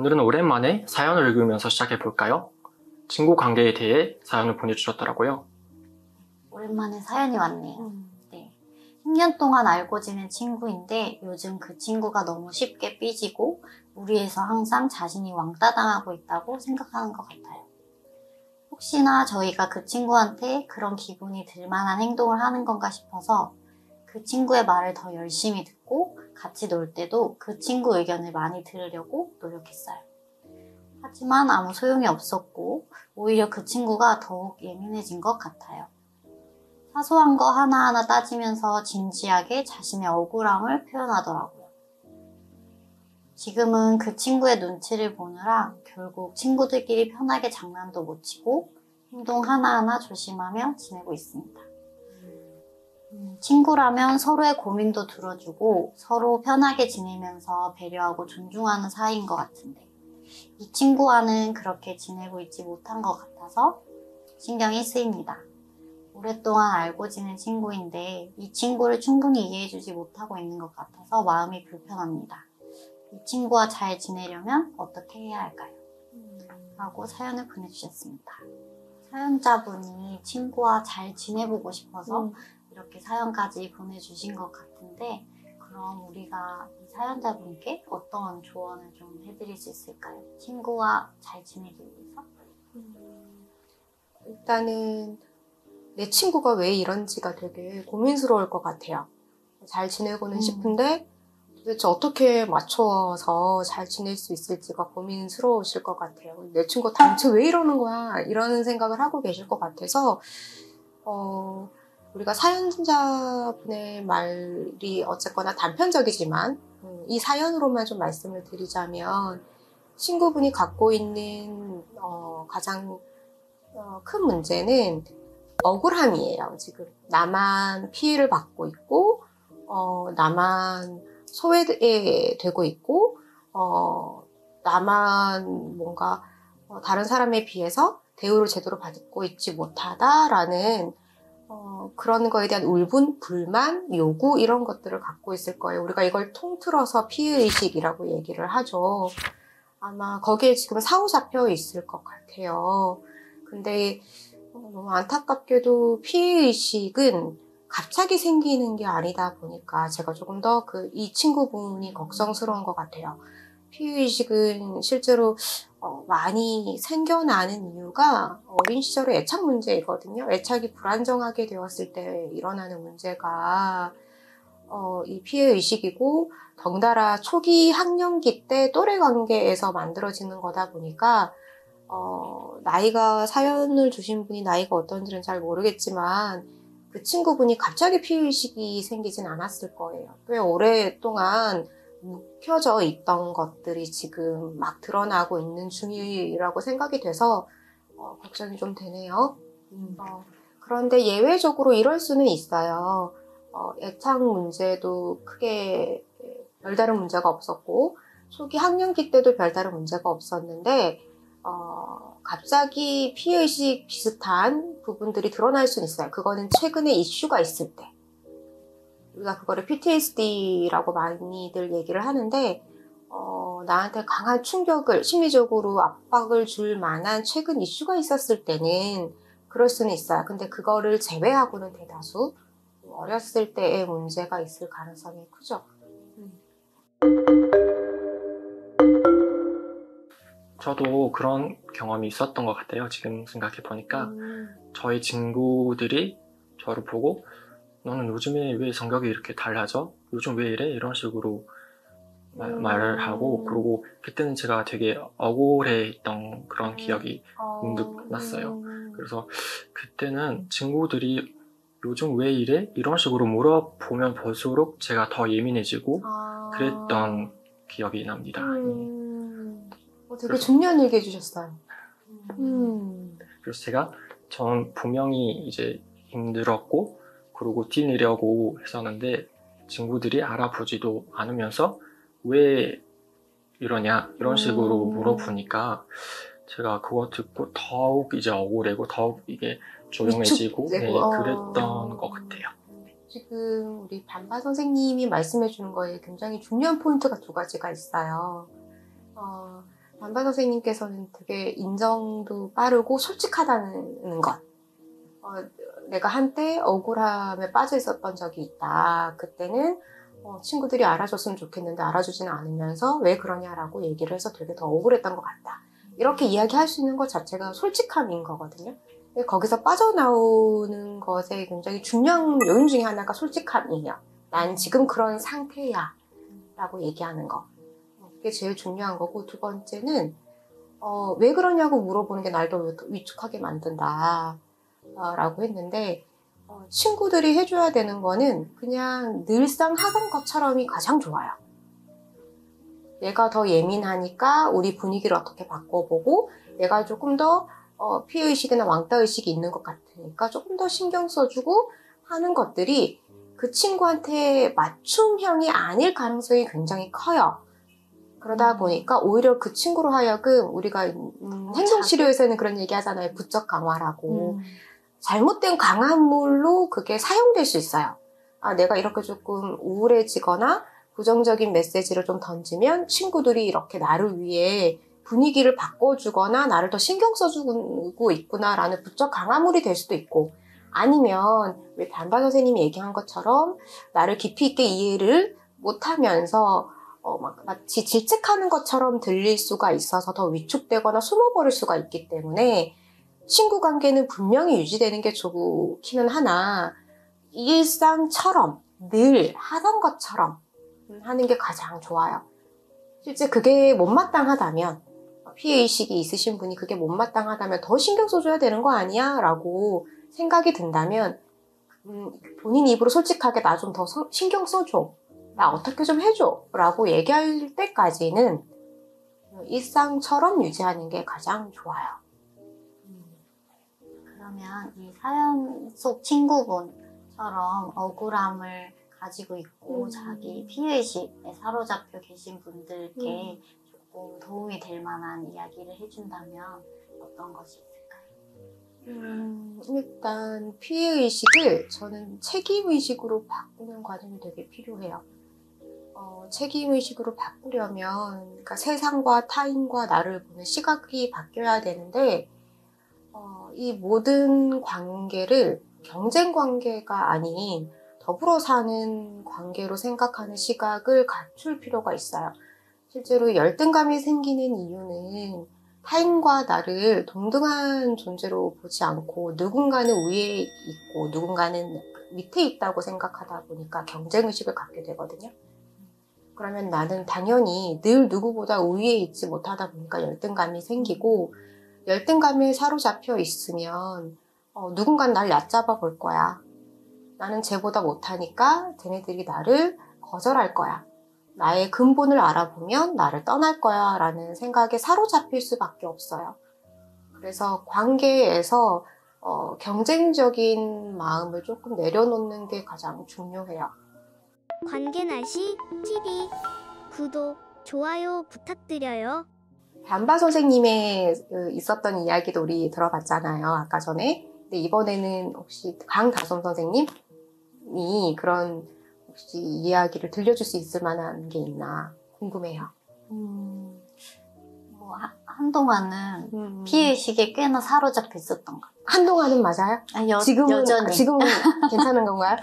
오늘은 오랜만에 사연을 읽으면서 시작해 볼까요? 친구 관계에 대해 사연을 보내주셨더라고요. 오랜만에 사연이 왔네요. 네. 10년 동안 알고 지낸 친구인데 요즘 그 친구가 너무 쉽게 삐지고 무리해서 항상 자신이 왕따 당하고 있다고 생각하는 것 같아요. 혹시나 저희가 그 친구한테 그런 기분이 들 만한 행동을 하는 건가 싶어서 그 친구의 말을 더 열심히 듣고 같이 놀 때도 그 친구 의견을 많이 들으려고 노력했어요. 하지만 아무 소용이 없었고 오히려 그 친구가 더욱 예민해진 것 같아요. 사소한 거 하나하나 따지면서 진지하게 자신의 억울함을 표현하더라고요. 지금은 그 친구의 눈치를 보느라 결국 친구들끼리 편하게 장난도 못 치고 행동 하나하나 조심하며 지내고 있습니다. 친구라면 서로의 고민도 들어주고 서로 편하게 지내면서 배려하고 존중하는 사이인 것 같은데 이 친구와는 그렇게 지내고 있지 못한 것 같아서 신경이 쓰입니다. 오랫동안 알고 지낸 친구인데 이 친구를 충분히 이해해주지 못하고 있는 것 같아서 마음이 불편합니다. 이 친구와 잘 지내려면 어떻게 해야 할까요? 라고 사연을 보내주셨습니다. 사연자분이 친구와 잘 지내보고 싶어서 이렇게 사연까지 보내주신 것 같은데 그럼 우리가 이 사연자분께 어떤 조언을 좀 해드릴 수 있을까요? 친구와 잘 지내기 위해서? 일단은 내 친구가 왜 이런지가 되게 고민스러울 것 같아요. 잘 지내고는 싶은데 도대체 어떻게 맞춰서 잘 지낼 수 있을지가 고민스러우실 것 같아요. 내 친구 당최 왜 이러는 거야? 이런 생각을 하고 계실 것 같아서 우리가 사연자분의 말이 어쨌거나 단편적이지만 이 사연으로만 좀 말씀을 드리자면 친구분이 갖고 있는 가장 큰 문제는 억울함이에요. 지금 나만 피해를 받고 있고 나만 소외되고 있고 나만 뭔가 다른 사람에 비해서 대우를 제대로 받고 있지 못하다라는 그런 거에 대한 울분, 불만, 요구 이런 것들을 갖고 있을 거예요. 우리가 이걸 통틀어서 피해의식이라고 얘기를 하죠. 아마 거기에 지금 사로잡혀 있을 것 같아요. 근데 너무 안타깝게도 피해의식은 갑자기 생기는 게 아니다 보니까 제가 조금 더 이 친구분이 걱정스러운 것 같아요. 피해의식은 실제로 많이 생겨나는 이유가 어린 시절의 애착 문제이거든요. 애착이 불안정하게 되었을 때 일어나는 문제가 이 피해의식이고 덩달아 초기 학령기 때 또래 관계에서 만들어지는 거다 보니까 사연을 주신 분이 나이가 어떤지는 잘 모르겠지만 그 친구분이 갑자기 피해의식이 생기진 않았을 거예요. 꽤 오랫동안 묵혀져 있던 것들이 지금 막 드러나고 있는 중이라고 생각이 돼서 걱정이 좀 되네요. 그런데 예외적으로 이럴 수는 있어요. 애착 문제도 크게 별다른 문제가 없었고 초기 학령기 때도 별다른 문제가 없었는데 갑자기 피해의식 비슷한 부분들이 드러날 수는 있어요. 그거는 최근에 이슈가 있을 때. 우리가 그거를 PTSD라고 많이들 얘기를 하는데 나한테 강한 충격을, 심리적으로 압박을 줄 만한 최근 이슈가 있었을 때는 그럴 수는 있어요. 근데 그거를 제외하고는 대다수 어렸을 때의 문제가 있을 가능성이 크죠. 저도 그런 경험이 있었던 것 같아요. 지금 생각해 보니까 저희 친구들이 저를 보고 너는 요즘에 왜 성격이 이렇게 달라져? 요즘 왜 이래? 이런 식으로 말을 하고 그리고 그때는 제가 되게 억울해했던 그런 기억이 문득 났어요. 그래서 그때는 친구들이 요즘 왜 이래? 이런 식으로 물어보면 볼수록 제가 더 예민해지고 그랬던 기억이 납니다. 되게 중요한 얘기 해주셨어요. 그래서 전 분명히 이제 힘들었고 그리고 티내려고 했었는데 친구들이 알아보지도 않으면서 왜 이러냐 이런 식으로 물어보니까 제가 그거 듣고 더욱 이제 억울하고 더욱 이게 조용해지고 그랬던 것 같아요. 지금 우리 반반 선생님이 말씀해 주는 거에 굉장히 중요한 포인트가 두 가지가 있어요. 반반 선생님께서는 되게 인정도 빠르고 솔직하다는 것. 내가 한때 억울함에 빠져 있었던 적이 있다. 그때는 친구들이 알아줬으면 좋겠는데 알아주지는 않으면서 왜 그러냐라고 얘기를 해서 되게 더 억울했던 것 같다. 이렇게 이야기할 수 있는 것 자체가 솔직함인 거거든요. 근데 거기서 빠져나오는 것에 굉장히 중요한 요인 중에 하나가 솔직함이에요. 난 지금 그런 상태야 라고 얘기하는 거. 그게 제일 중요한 거고, 두 번째는 왜 그러냐고 물어보는 게 날 더 위축하게 만든다 라고 했는데, 친구들이 해줘야 되는 거는 그냥 늘상 하던 것처럼이 가장 좋아요. 내가 더 예민하니까 우리 분위기를 어떻게 바꿔보고, 내가 조금 더 피해의식이나 왕따의식이 있는 것 같으니까 조금 더 신경 써주고 하는 것들이 그 친구한테 맞춤형이 아닐 가능성이 굉장히 커요. 그러다 보니까 오히려 그 친구로 하여금 우리가 행동치료에서는 그런 얘기 하잖아요. 부적 강화라고. 잘못된 강화물로 그게 사용될 수 있어요. 내가 이렇게 조금 우울해지거나 부정적인 메시지를 좀 던지면 친구들이 이렇게 나를 위해 분위기를 바꿔주거나 나를 더 신경 써주고 있구나라는 부적 강화물이 될 수도 있고, 아니면 왜 반반 선생님이 얘기한 것처럼 나를 깊이 있게 이해를 못하면서 마치 질책하는 것처럼 들릴 수가 있어서 더 위축되거나 숨어버릴 수가 있기 때문에 친구 관계는 분명히 유지되는 게 좋기는 하나, 일상처럼 늘 하던 것처럼 하는 게 가장 좋아요. 실제 그게 못마땅하다면, 피해의식이 있으신 분이 그게 못마땅하다면 더 신경 써줘야 되는 거 아니야? 라고 생각이 든다면 본인 입으로 솔직하게 나 좀 더 신경 써줘. 나 어떻게 좀 해줘. 라고 얘기할 때까지는 일상처럼 유지하는 게 가장 좋아요. 그러면 이 사연 속 친구분처럼 억울함을 가지고 있고 자기 피해의식에 사로잡혀 계신 분들께 조금 도움이 될 만한 이야기를 해준다면 어떤 것이 있을까요? 일단 피해의식을 저는 책임의식으로 바꾸는 과정이 되게 필요해요. 책임의식으로 바꾸려면 그러니까 세상과 타인과 나를 보는 시각이 바뀌어야 되는데, 이 모든 관계를 경쟁 관계가 아닌 더불어 사는 관계로 생각하는 시각을 갖출 필요가 있어요. 실제로 열등감이 생기는 이유는 타인과 나를 동등한 존재로 보지 않고 누군가는 위에 있고 누군가는 밑에 있다고 생각하다 보니까 경쟁의식을 갖게 되거든요. 그러면 나는 당연히 늘 누구보다 우위에 있지 못하다 보니까 열등감이 생기고, 열등감에 사로잡혀 있으면 누군가는 날 얕잡아 볼 거야. 나는 쟤보다 못하니까 쟤네들이 나를 거절할 거야. 나의 근본을 알아보면 나를 떠날 거야 라는 생각에 사로잡힐 수밖에 없어요. 그래서 관계에서 경쟁적인 마음을 조금 내려놓는 게 가장 중요해요. 관계날씨 TV 구독, 좋아요 부탁드려요. 반반 선생님의 있었던 이야기도 우리 들어봤잖아요. 아까 전에. 근데 이번에는 혹시 강다솜 선생님이 그런 혹시 이야기를 들려줄 수 있을 만한 게 있나 궁금해요. 한동안은 피해의식에 꽤나 사로잡혀 있었던 것 같아요. 한동안은 맞아요? 지금은 괜찮은 건가요?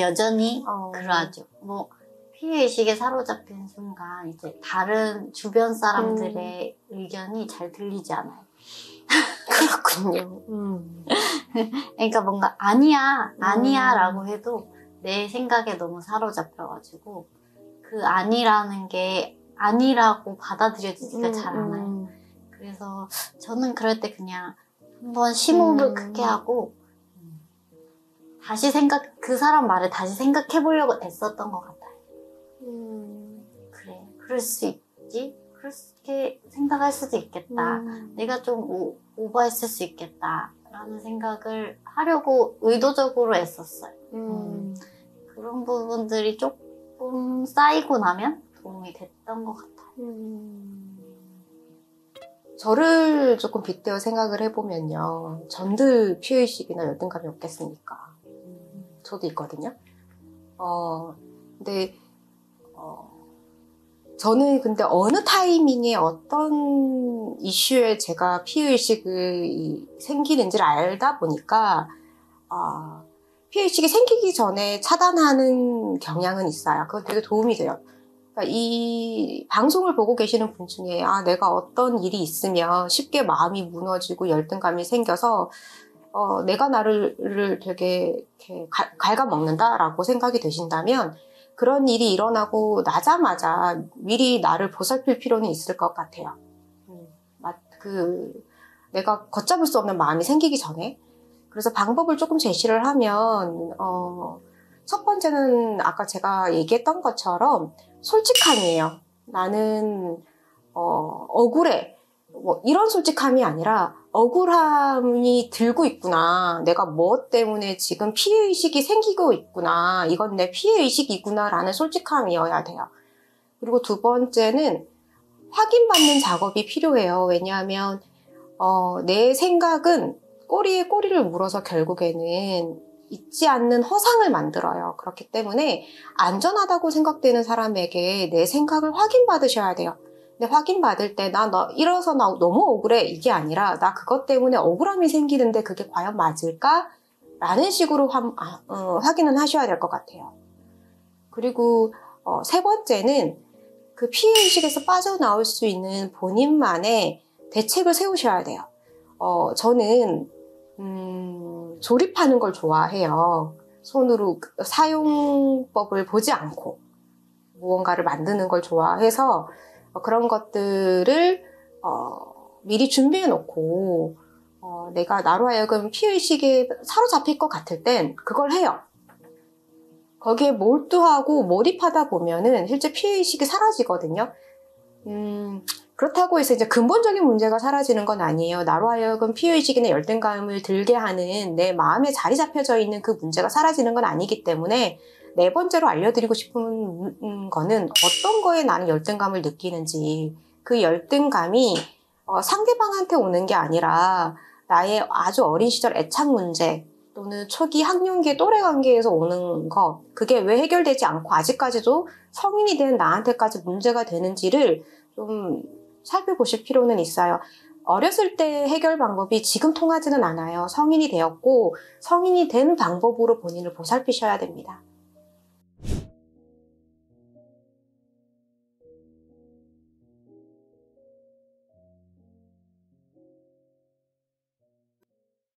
여전히 그러하죠. 피해의식에 사로잡힌 순간 이제 다른 주변 사람들의 의견이 잘 들리지 않아요. 그렇군요. 그러니까 뭔가 아니야 라고 해도 내 생각에 너무 사로잡혀가지고 그 아니라는 게 아니라고 받아들여지지가 잘 않아요. 그래서 저는 그럴 때 그냥 한번 심호흡을 크게 하고 다시 그 사람 말을 다시 생각해보려고 애썼던 것 같아요. 그래, 그럴 수 있지? 그렇게 생각할 수도 있겠다. 내가 좀 오버했을 수 있겠다 라는 생각을 하려고 의도적으로 애썼어요. 그런 부분들이 조금 쌓이고 나면 도움이 됐던 것 같아요. 저를 조금 빗대어 생각을 해보면요. 전들 피해의식이나 열등감이 없겠습니까? 저도 있거든요. 근데 저는 근데 어느 타이밍에 어떤 이슈에 제가 피해의식이 생기는지를 알다 보니까 피해의식이 생기기 전에 차단하는 경향은 있어요. 그건 되게 도움이 돼요. 그러니까 이 방송을 보고 계시는 분 중에 내가 어떤 일이 있으면 쉽게 마음이 무너지고 열등감이 생겨서 내가 나를 되게 이렇게 갉아먹는다라고 생각이 되신다면 그런 일이 일어나고 나자마자 미리 나를 보살필 필요는 있을 것 같아요. 내가 걷잡을 수 없는 마음이 생기기 전에. 그래서 방법을 조금 제시를 하면 첫 번째는 아까 제가 얘기했던 것처럼 솔직함이에요. 나는 억울해. 뭐 이런 솔직함이 아니라 억울함이 들고 있구나. 내가 뭐 때문에 지금 피해의식이 생기고 있구나. 이건 내 피해의식이구나 라는 솔직함이어야 돼요. 그리고 두 번째는 확인받는 작업이 필요해요. 왜냐하면 내 생각은 꼬리에 꼬리를 물어서 결국에는 잊지 않는 허상을 만들어요. 그렇기 때문에 안전하다고 생각되는 사람에게 내 생각을 확인받으셔야 돼요. 근데 확인받을 때 나 너무 억울해 이게 아니라 나 그것 때문에 억울함이 생기는데 그게 과연 맞을까? 라는 식으로 확인은 하셔야 될 것 같아요. 그리고 세 번째는 그 피해의식에서 빠져나올 수 있는 본인만의 대책을 세우셔야 돼요. 저는 조립하는 걸 좋아해요. 손으로 사용법을 보지 않고 무언가를 만드는 걸 좋아해서 그런 것들을 미리 준비해 놓고 내가 나로 하여금 피해의식에 사로잡힐 것 같을 땐 그걸 해요. 거기에 몰두하고 몰입하다 보면은 실제 피해의식이 사라지거든요. 그렇다고 해서 이제 근본적인 문제가 사라지는 건 아니에요. 나로 하여금 피해의식이나 열등감을 들게 하는 내 마음에 자리 잡혀져 있는 그 문제가 사라지는 건 아니기 때문에 네 번째로 알려드리고 싶은 거는 어떤 거에 나는 열등감을 느끼는지 그 열등감이 상대방한테 오는 게 아니라 나의 아주 어린 시절 애착 문제 또는 초기 학령기 또래 관계에서 오는 거 그게 왜 해결되지 않고 아직까지도 성인이 된 나한테까지 문제가 되는지를 좀 살펴보실 필요는 있어요. 어렸을 때 해결 방법이 지금 통하지는 않아요. 성인이 되었고 성인이 된 방법으로 본인을 보살피셔야 됩니다.